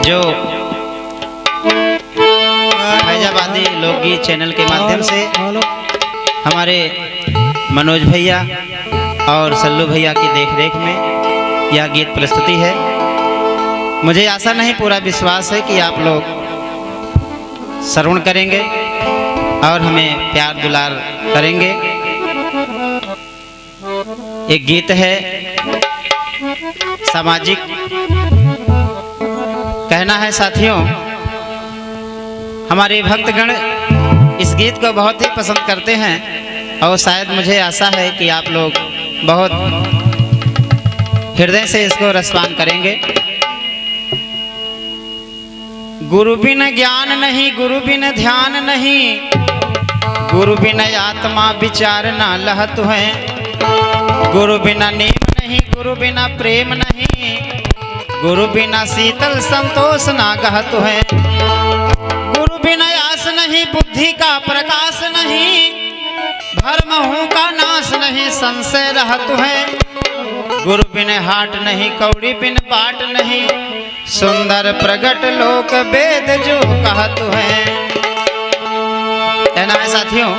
जो फैजाबादी लोकगीत चैनल के माध्यम से हमारे मनोज भैया और सल्लू भैया की देखरेख में यह गीत प्रस्तुति है। मुझे आशा नहीं पूरा विश्वास है कि आप लोग श्रवण करेंगे और हमें प्यार दुलार करेंगे। एक गीत है सामाजिक, कहना है साथियों, हमारे भक्तगण इस गीत को बहुत ही पसंद करते हैं और शायद मुझे आशा है कि आप लोग बहुत हृदय से इसको रसपान करेंगे। गुरु बिन ज्ञान नहीं, गुरु बिन ध्यान नहीं, गुरु बिन आत्मा विचार ना लहत है। गुरु बिना नेम नहीं, गुरु बिना प्रेम नहीं, गुरु बिना शीतल संतोष ना गहत है। गुरु बिना आस नहीं, बुद्धि का प्रकाश नहीं, भरमहू का नाश नहीं, संशय रहत है। गुरु बिन हाट नहीं, कौड़ी बिन बाट नहीं, सुंदर प्रगट लोक वेद जो कहत है। कहना है साथियों,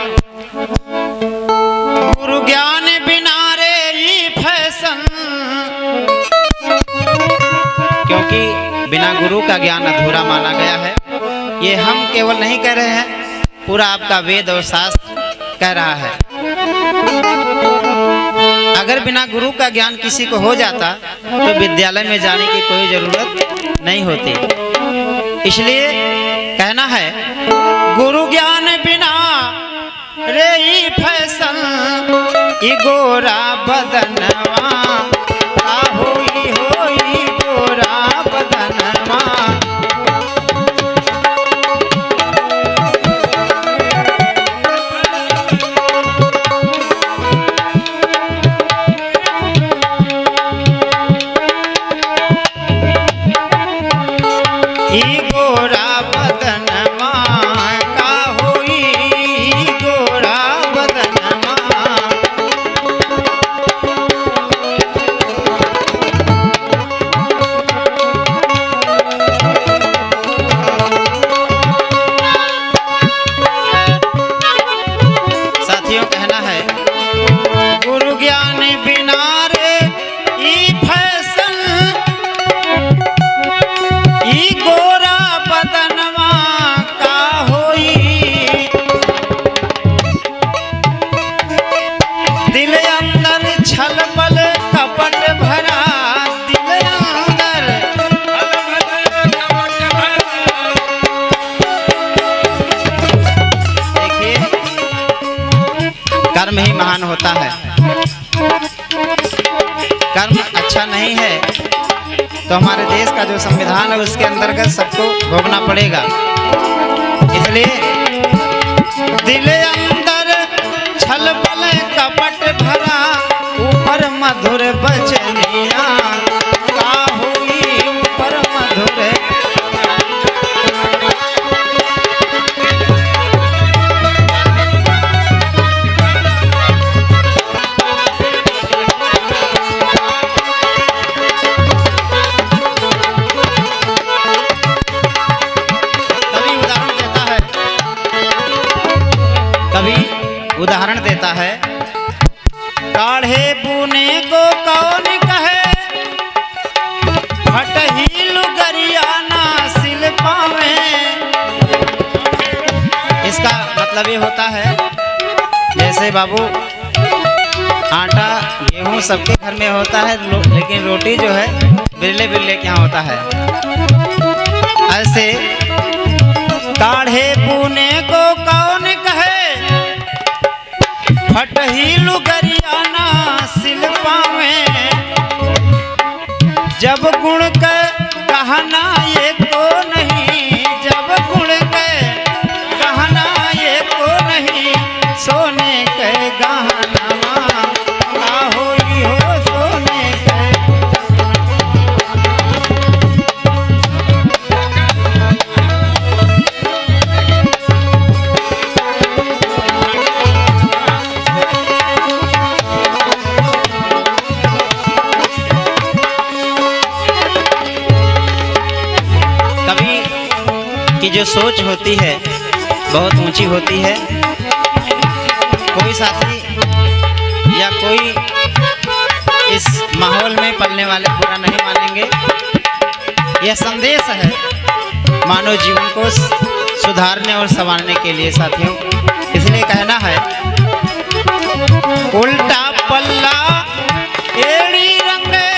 गुरु ज्ञान बिना रे ई फैशन, क्योंकि बिना गुरु का ज्ञान अधूरा माना गया है। ये हम केवल नहीं कह रहे हैं, पूरा आपका वेद और शास्त्र कह रहा है। अगर बिना गुरु का ज्ञान किसी को हो जाता तो विद्यालय में जाने की कोई जरूरत नहीं होती। इसलिए कहना है, गुरु ज्ञान बिना रे ई फैशन, ई गोरा बदनवा होई होई गोरा बदनवा। कर्म ही महान होता है। कर्म अच्छा नहीं है तो हमारे देश का जो संविधान है उसके अंतर्गत सबको भोगना पड़ेगा। इसलिए दिल अंदर छल बल कपट भरा, ऊपर मधुर बचनिया का हुई ऊपर मधुर। उदाहरण देता है, काढ़े बुने को कौन कहे, फटही लुगरिया ना सिल पावे। इसका मतलब ये होता है, जैसे बाबू आटा गेहूं सबके घर में होता है, लेकिन रोटी जो है बिरले बिरले क्या होता है। ऐसे काढ़े बुने को कौन कहे, फटही लुगरिया ना सिल पावे। जब गुण के कहना ये को नहीं, जब गुण के कहना ये को नहीं, सोने के गहना होई हो सोने के। कि जो सोच होती है बहुत ऊंची होती है। कोई साथी या कोई इस माहौल में पलने वाले बुरा नहीं मानेंगे। यह संदेश है मानव जीवन को सुधारने और संवारने के लिए साथियों। इसलिए कहना है, उल्टा पल्ला एड़ी रंगे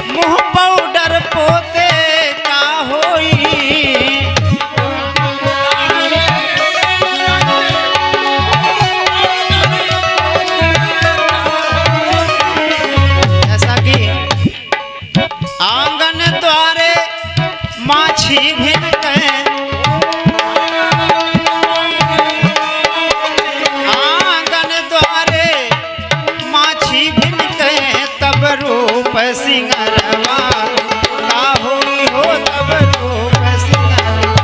मुंह पाउडर पोते का होई। ऐसा कि आंगन द्वारे माछी भिन गए, आंगन द्वारे माछी भिन गए, तब रूप सिंगरवा का होई हो, तब रूप सिंगरवा।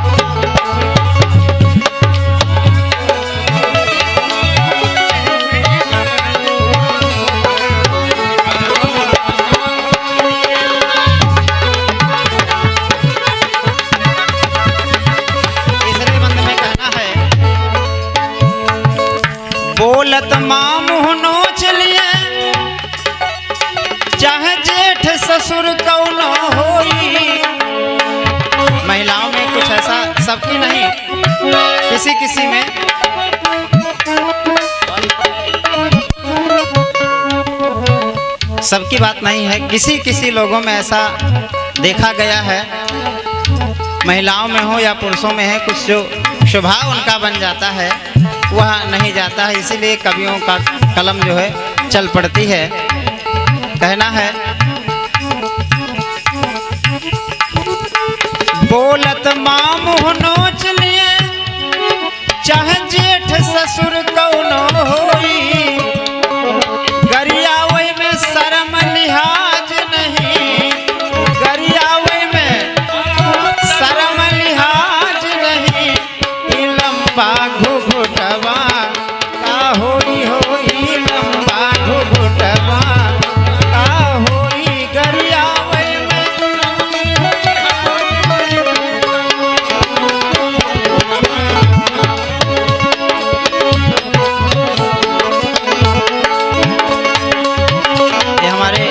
तीसरे बंद में कहना है, बोलत माँ मुँह नोच लिए, चाहे जेठ ससुर कौनो होई। महिलाओं में कुछ ऐसा, सबकी नहीं, किसी किसी में सबकी बात नहीं है, किसी किसी लोगों में ऐसा देखा गया है, महिलाओं में हो या पुरुषों में है, कुछ जो स्वभाव उनका बन जाता है वह नहीं जाता है। इसीलिए कवियों का कलम जो है चल पड़ती है। कहना है, बोलत माँ मुँह नोच लिए, चाहे जेठ ससुर कौनो होई। गरियावई में शर्म लिहाज नहीं, गरियावई में शर्म लिहाज नहीं, ई लंबा घुघुटवा का होई होई, लंबा घुघुटवा का होई। गरियावई में ये हमारे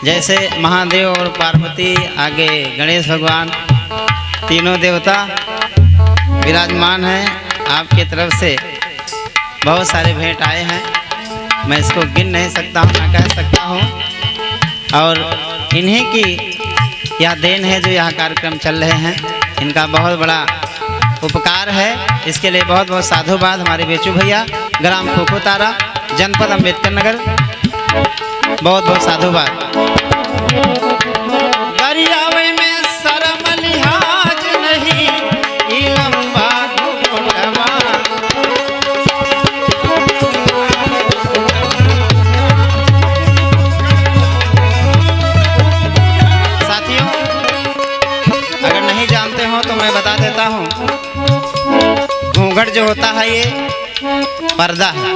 जैसे महादेव और पार्वती, आगे गणेश भगवान, तीनों देवता विराजमान हैं। आपकी तरफ से बहुत सारे भेंट आए हैं, मैं इसको गिन नहीं सकता हूँ, ना कह सकता हूँ। और इन्हीं की यह देन है जो यह कार्यक्रम चल रहे हैं, इनका बहुत बड़ा उपकार है। इसके लिए बहुत बहुत साधुवाद हमारे बेचू भैया, ग्राम खोखोतारा, जनपद अम्बेडकर नगर, बहुत बहुत साधुवाद। गरियावई में शर्म लिहाज नहीं, ई लंबा घुघुटवा। साथियों, अगर नहीं जानते हो तो मैं बता देता हूँ, घूंघट जो होता है ये पर्दा है,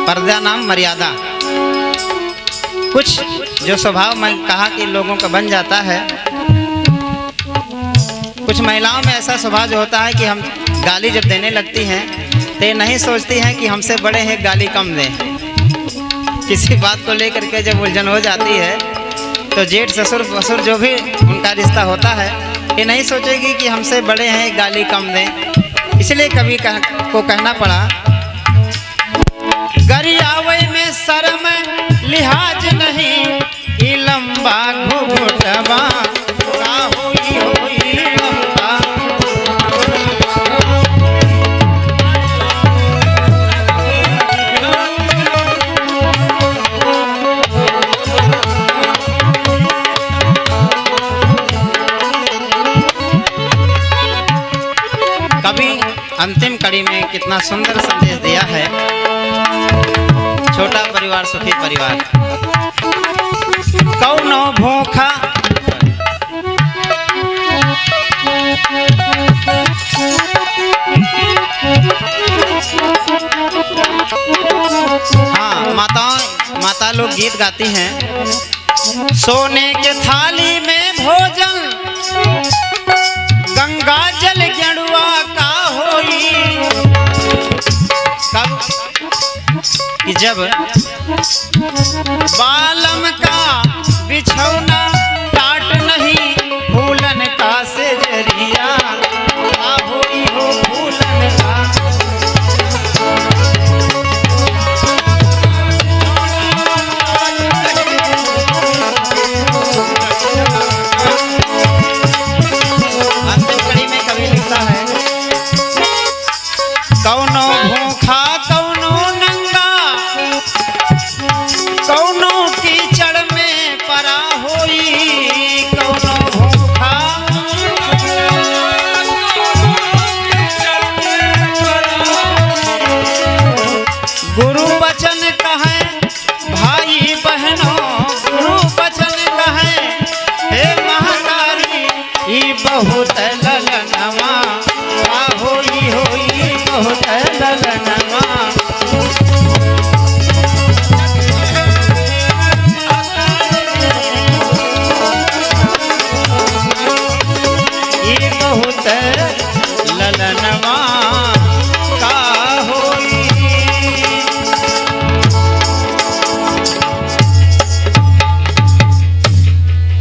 पर्दा नाम मर्यादा। कुछ जो स्वभाव मैं कहा कि लोगों का बन जाता है, कुछ महिलाओं में ऐसा स्वभाव जो होता है कि हम गाली जब देने लगती हैं तो ये नहीं सोचती हैं कि हमसे बड़े हैं, गाली कम दें। किसी बात को लेकर के जब उलझन हो जाती है तो जेठ ससुर ससुर जो भी उनका रिश्ता होता है, ये नहीं सोचेगी कि हमसे बड़े हैं, गाली कम दें। इसलिए कभी को कहना पड़ा, गरियावई में शर्म लिहाज नहीं, ई लंबा घुघुटवा का होई होई, लंबा। कभी अंतिम कड़ी में कितना सुंदर संदेश दिया है, छोटा परिवार सुखी परिवार। कौनो भूखा हाँ, माता लोग गीत गाती हैं, सोने के थाली में भोजन, गंगा जल गेड़ुआ का होई। कब कि जब बालम का बिछौना टाट नहीं, फूलन का से जरिया का होई हो फूलन का। कौनो भूखा कौनो नंगा, कौनो कीचड़ में परा होई। कौनो भूखा गुरु वचन कहे भाई बहनों, गुरु वचन कहे हे महतारी, ई बहुत ललनवा होई होई बहुत ललना।